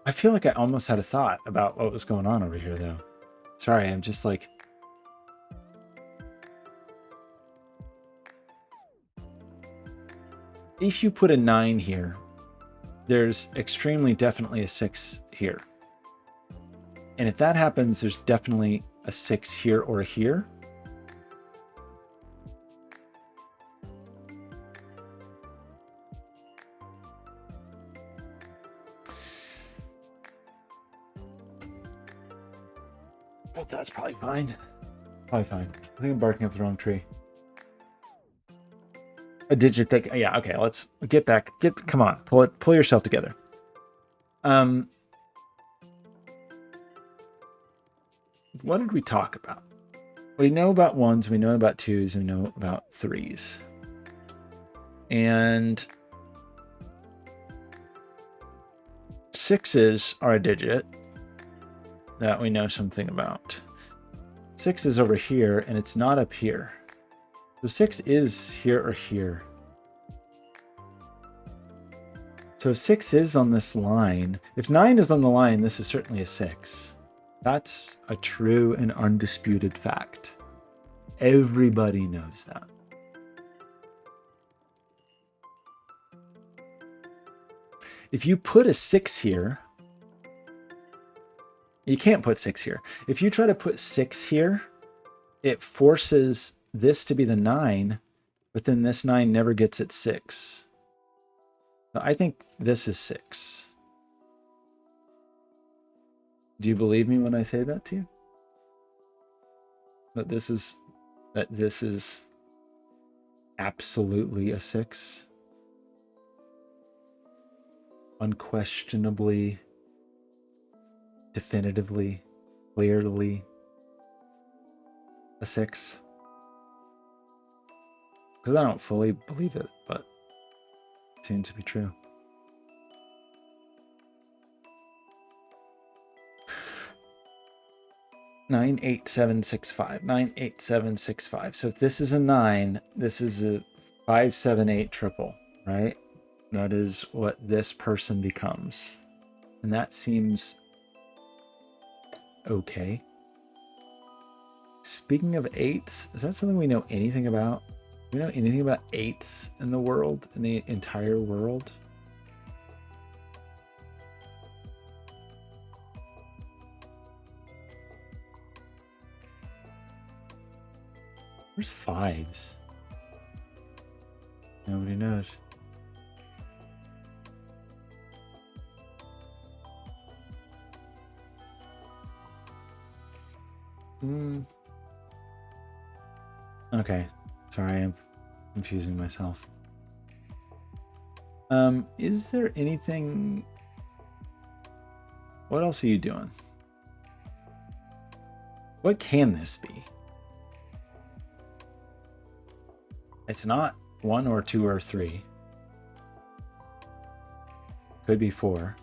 I feel like I almost had a thought about what was going on over here, though. Sorry, I'm just like... If you put a 9 here, there's extremely definitely a 6 here. And if that happens, there's definitely a 6 here or here. But that's probably fine. Probably fine. I think I'm barking up the wrong tree. A digit that, yeah, okay, let's get back. Come on, pull yourself together. What did we talk about? We know about 1s, we know about 2s, we know about 3s. And 6s are a digit that we know something about. 6 is over here, and it's not up here. So 6 is here or here. So if 6 is on this line, if 9 is on the line, this is certainly a 6. That's a true and undisputed fact. Everybody knows that. If you put a 6 here, you can't put 6 here. If you try to put 6 here, it forces this to be the 9, but then this 9 never gets its 6. So I think this is 6. Do you believe me when I say that to you? That this is absolutely a 6? Unquestionably, definitively, clearly a 6? Because I don't fully believe it, but it seems to be true. Nine, 8, 7, 6, 5. 9, 8, 7, 6, 5. So if this is a 9, this is a 5, 7, 8 triple, right? That is what this person becomes. And that seems okay. Speaking of 8s, is that something we know anything about? Do we know anything about 8s in the world, in the entire world? Where's 5s? Nobody knows. Okay, sorry, I'm confusing myself. Is there anything? What else are you doing? What can this be? It's not 1 or 2 or 3. Could be 4.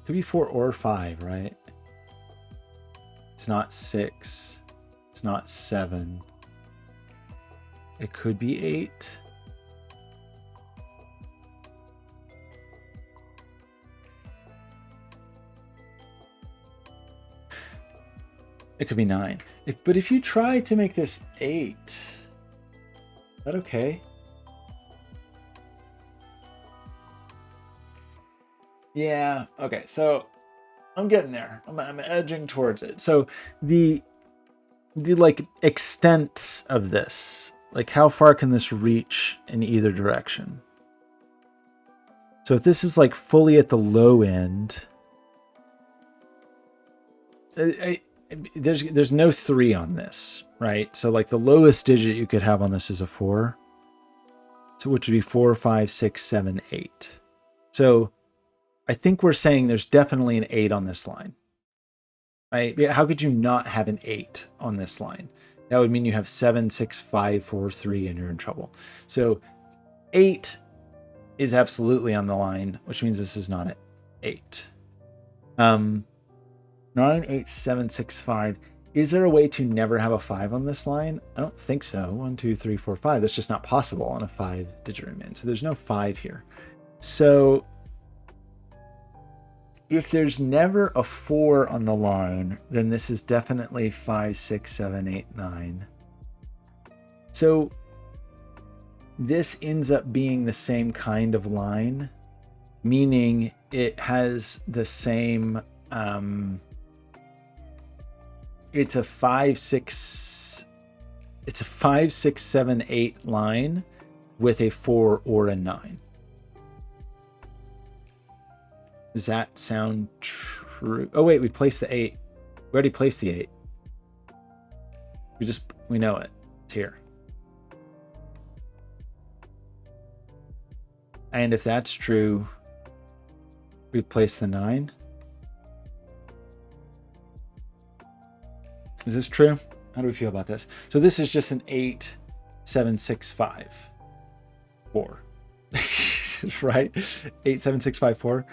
Could be 4 or 5, right? It's not 6. It's not 7. It could be 8. It could be 9. But if you try to make this 8, is that okay? Yeah, okay, so I'm getting there. I'm edging towards it. So the like extent of this, like how far can this reach in either direction? So if this is like fully at the low end, there's no 3 on this, right? So like the lowest digit you could have on this is a 4. So which would be 4, 5, 6, 7, 8. So I think we're saying there's definitely an 8 on this line. Right? How could you not have an 8 on this line? That would mean you have 7, 6, 5, 4, 3, and you're in trouble. So 8 is absolutely on the line, which means this is not an 8. 9, 8, 7, 6, 5. Is there a way to never have a 5 on this line? I don't think so. 1, 2, 3, 4, 5. That's just not possible on a 5-digit remand. So there's no 5 here. So if there's never a 4 on the line, then this is definitely 5, 6, 7, 8, 9. So this ends up being the same kind of line, meaning it has the same It's a 5, 6. It's a 5, 6, 7, 8 line with a 4 or a 9. Does that sound true? Oh wait, we placed the 8. We already placed the 8. We know it. It's here. And if that's true, we place the 9. Is this true? How do we feel about this? So this is just an 8, 7, 6, 5, 4. Right? 8, 7, 6, 5, 4.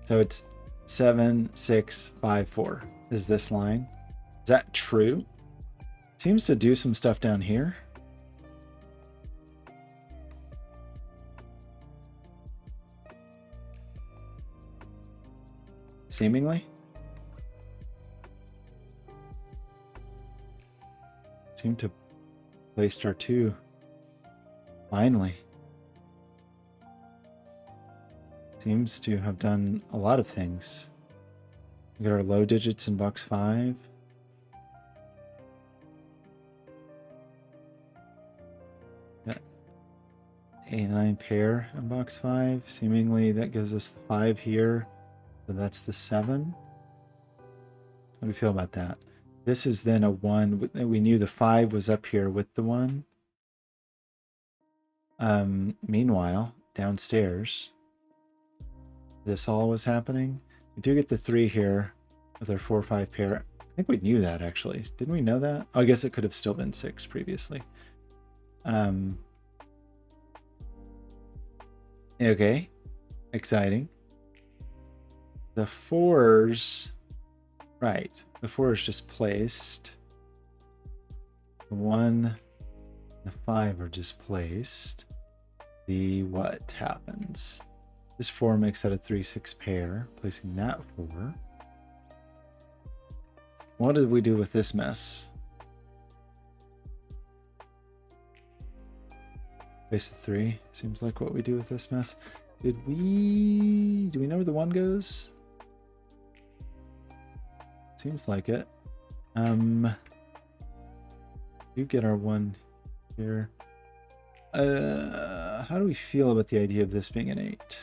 So it's 7, 6, 5, 4 is this line. Is that true? Seems to do some stuff down here. Seemingly. Seem to place star 2. Finally. Seems to have done a lot of things. We got our low digits in box 5. Got A9 pair in box 5. Seemingly that gives us the 5 here. So that's the 7. How do you feel about that? This is then a 1. We knew the 5 was up here with the 1. Meanwhile, downstairs, this all was happening. We do get the 3 here with our 4, 5 pair. I think we knew that actually. Didn't we know that? Oh, I guess it could have still been 6 previously. Okay. Exciting. The 4s, right. The 4 is just placed. The 1 and the 5 are just placed. The what happens? This 4 makes that a 3, 6 pair. Placing that 4. What did we do with this mess? Place of 3 seems like what we do with this mess. Do we know where the 1 goes? Seems like it. You get our 1 here. How do we feel about the idea of this being an 8?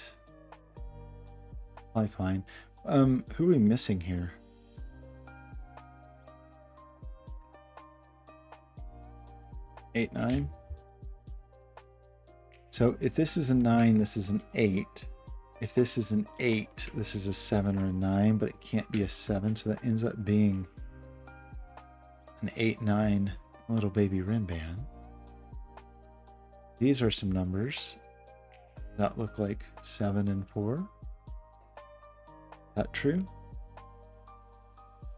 Probably fine. Who are we missing here? Eight, 9. So if this is a 9, this is an 8. If this is an 8, this is a 7 or a 9, but it can't be a 7, so that ends up being an 8, 9 little baby Rinban. These are some numbers that look like 7 and 4. Is that true?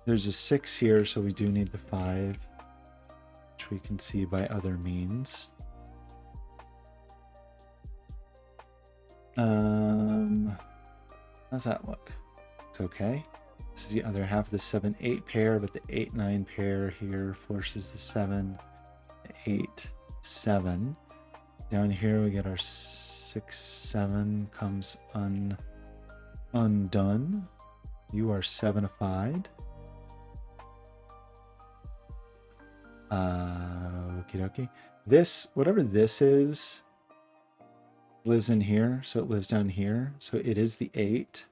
There's a 6 here, so we do need the 5, which we can see by other means. How's that look? It's okay. This is the other half of the 7, 8 pair, but the 8, 9 pair here forces the 7, 8, 7. Down here we get our 6, 7 comes undone. You are 7-ified. Okie dokie. This, whatever this is, lives in here, so it lives down here. So it is the 8.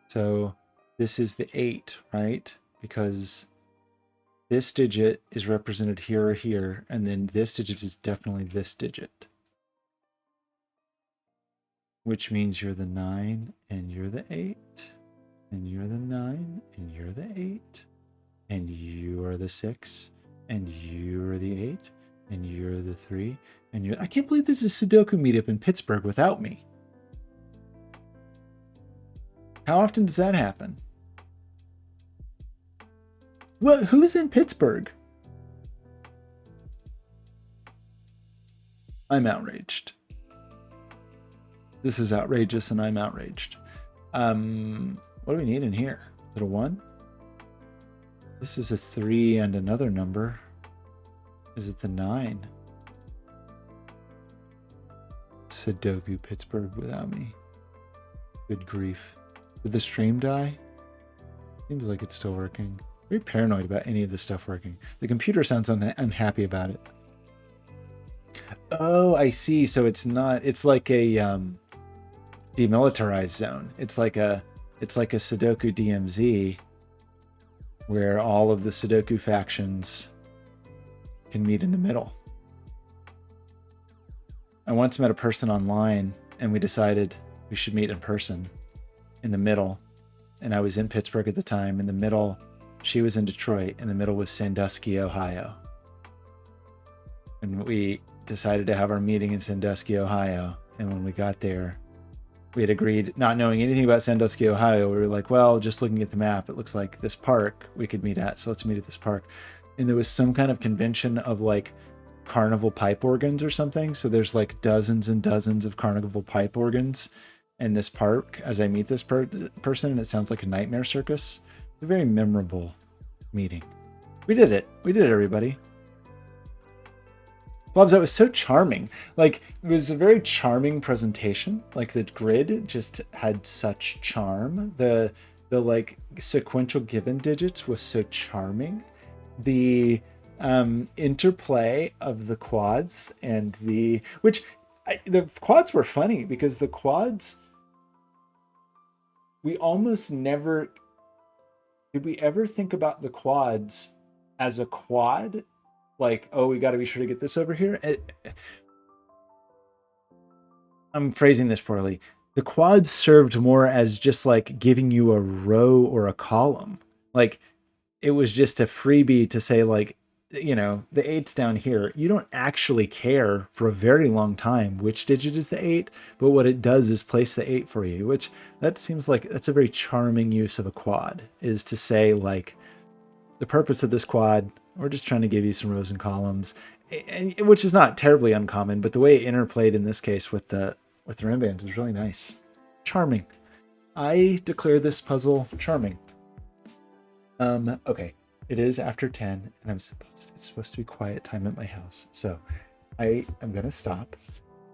So this is the 8, right? Because this digit is represented here or here, and then this digit is definitely this digit. Which means you're the 9, and you're the 8, and you're the 9, and you're the 8, and you are the 6, and you are the 8, and you're the 3, and you're... I can't believe there's a Sudoku meetup in Pittsburgh without me. How often does that happen? What? Who's in Pittsburgh? I'm outraged. This is outrageous, and I'm outraged. What do we need in here? Is it a 1? This is a 3 and another number. Is it the 9? Sudoku Pittsburgh without me. Good grief. Did the stream die? Seems like it's still working. Very paranoid about any of this stuff working. The computer sounds unhappy about it. Oh, I see. So it's not. It's like a demilitarized zone. It's like a Sudoku DMZ, where all of the Sudoku factions can meet in the middle. I once met a person online, and we decided we should meet in person, in the middle. And I was in Pittsburgh at the time. In the middle, she was in Detroit. In the middle was Sandusky, Ohio. And we decided to have our meeting in Sandusky, Ohio. And when we got there, we had agreed, not knowing anything about Sandusky, Ohio, we were like, well, just looking at the map, it looks like this park we could meet at. So let's meet at this park. And there was some kind of convention of like carnival pipe organs or something. So there's like dozens and dozens of carnival pipe organs in this park as I meet this person, and it sounds like a nightmare circus. A very memorable meeting. We did it. We did it, everybody. Blobz, that was so charming. Like, it was a very charming presentation. Like, the grid just had such charm. The like sequential given digits was so charming. The interplay of the quads and the quads were funny because the quads, we almost never did we ever think about the quads as a quad, like, oh, we got to be sure to get this over here. I'm phrasing this poorly. The quads served more as just like giving you a row or a column. Like, it was just a freebie to say, like, you know, the 8's down here. You don't actually care for a very long time which digit is the 8, but what it does is place the 8 for you, which that seems like that's a very charming use of a quad, is to say, like, the purpose of this quad, we're just trying to give you some rows and columns, and which is not terribly uncommon, but the way it interplayed in this case with the rim bands was really nice. Charming. I declare this puzzle charming. Okay. It is after 10, and it's supposed to be quiet time at my house. So I am going to stop.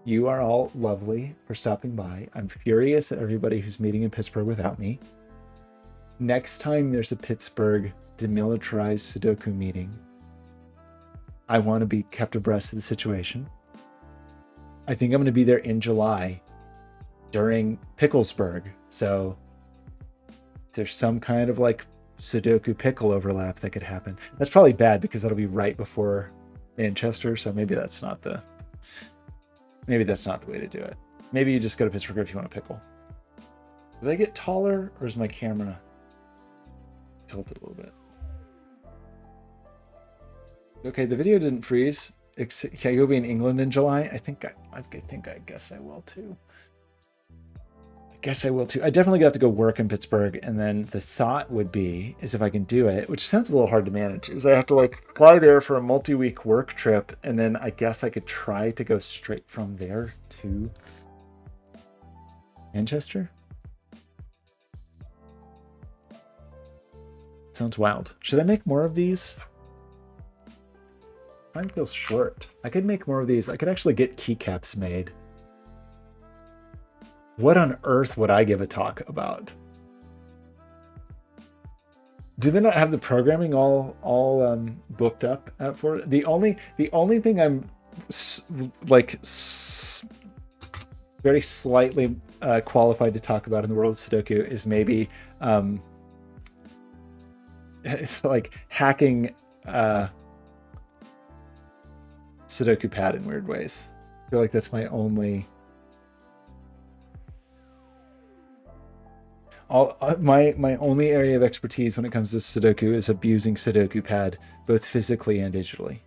You are all lovely for stopping by. I'm furious at everybody who's meeting in Pittsburgh without me. Next time there's a Pittsburgh demilitarized Sudoku meeting, I want to be kept abreast of the situation. I think I'm going to be there in July during Picklesburg. So there's some kind of like Sudoku pickle overlap that could happen. That's probably bad because that'll be right before Manchester. So maybe that's not the way to do it. Maybe you just go to Pittsburgh if you want a pickle. Did I get taller, or is my camera tilted a little bit? Okay, the video didn't freeze. Can you be in England in July? I guess I will too. I definitely have to go work in Pittsburgh, and then the thought would be is if I can do it, which sounds a little hard to manage, is I have to like fly there for a multi-week work trip, and then I guess I could try to go straight from there to Manchester. Sounds wild. Should I make more of these? Mine feels short. I could make more of these. I could actually get keycaps made. What on earth would I give a talk about? Do they not have the programming all booked up for it? The only thing I'm very slightly qualified to talk about in the world of Sudoku is maybe it's like hacking Sudoku pad in weird ways. I feel like that's my only. My only area of expertise when it comes to Sudoku is abusing Sudoku pad, both physically and digitally.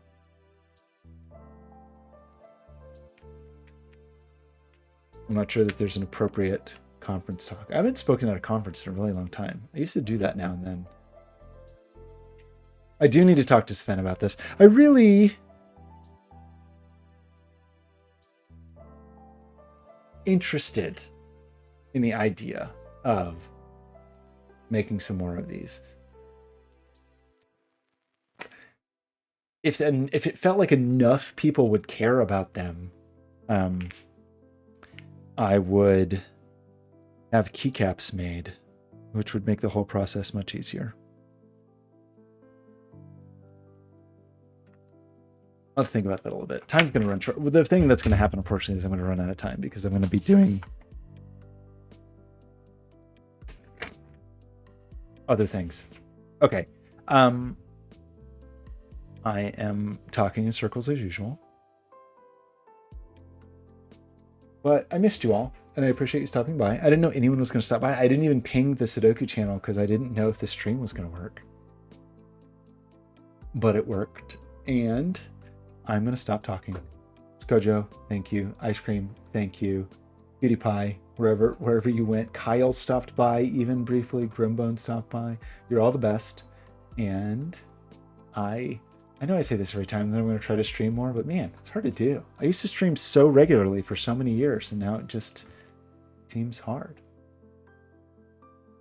I'm not sure that there's an appropriate conference talk. I haven't spoken at a conference in a really long time. I used to do that now and then. I do need to talk to Sven about this. I really interested in the idea of making some more of these. If it felt like enough people would care about them, I would have keycaps made, which would make the whole process much easier. I'll think about that a little bit. Time's going to run short. The thing that's going to happen, unfortunately, is I'm going to run out of time because I'm going to be doing other things. Okay. I am talking in circles as usual. But I missed you all, and I appreciate you stopping by. I didn't know anyone was going to stop by. I didn't even ping the Sudoku channel because I didn't know if the stream was going to work. But it worked, and I'm going to stop talking. Skojo, thank you. Ice Cream, thank you. Beauty Pie, wherever you went. Kyle stopped by, even briefly. Grimbone stopped by. You're all the best. And I know I say this every time that I'm going to try to stream more, but man, it's hard to do. I used to stream so regularly for so many years, and now it just seems hard.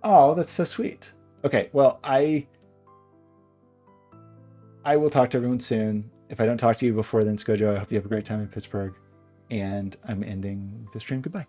Oh, that's so sweet. Okay, well, I will talk to everyone soon. If I don't talk to you before then, Skojo, I hope you have a great time in Pittsburgh. And I'm ending the stream. Goodbye.